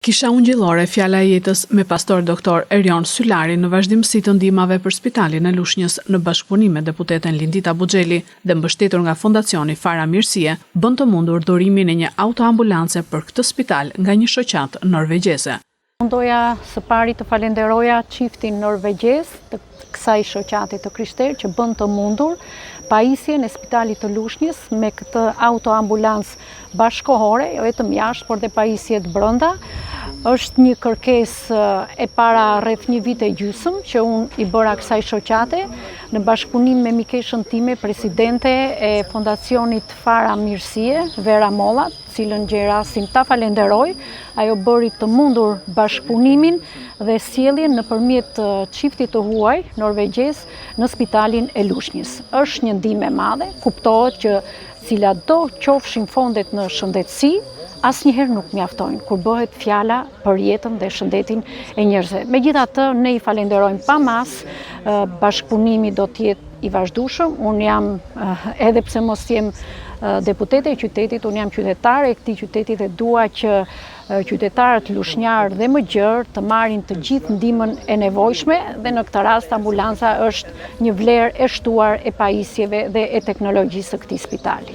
Kisha ungjillore fjala e jetës me pastor doktor Erion Sylari në vazhdimsi të ndihmave për spitalin e Lushnjës në bashkëpunim me deputeten Lindita Buxheli dhe mbështetur nga Fondacioni Fara Mirësie, bën të mundur dorimin e një autoambulance për këtë spital nga një shoqat norvegjeze. Doja së pari të falenderoja çiftin norvegjez të kësaj shoqati të krishterë që bën të mundur pajisjen e spitalit të Lushnjës me këtë autoambulancë bashkëkohore, jo vetëm jashtë, por dhe pajisjet brenda. Është një kërkesë e para rreth një vit e gjysmë që unë i bëra kësaj shoqate në bashkëpunim me mikeshën time, presidente e Fondacionit Fara Mirësie, Vera Molla, cilën gjerasim ta falenderoj. Ajo bëri të mundur bashkëpunimin dhe sjelljen nëpërmjet çiftit të huaj norvegjez në spitalin e Lushnjës. Është një ndihmë e madhe, kuptohet që ciladò qofshin fondet në shëndetësi, asnjëherë nuk mjaftojnë kur bëhet fjala për jetën dhe shëndetin e njerëzve. Megjithatë, ne i falenderojmë pa mas, bashkëpunimi do të jetë i vazhdueshëm. Unë jam, edhe pse mos jem deputete e qytetit, unë jam qytetare e këtij qyteti dhe dua që qytetarët lushnjarë dhe më gjerë të marrin të gjithë ndihmën e nevojshme dhe në këtë rast ambulanca është një vlerë e shtuar e pajisjeve dhe e teknologjisë së këtij spitali.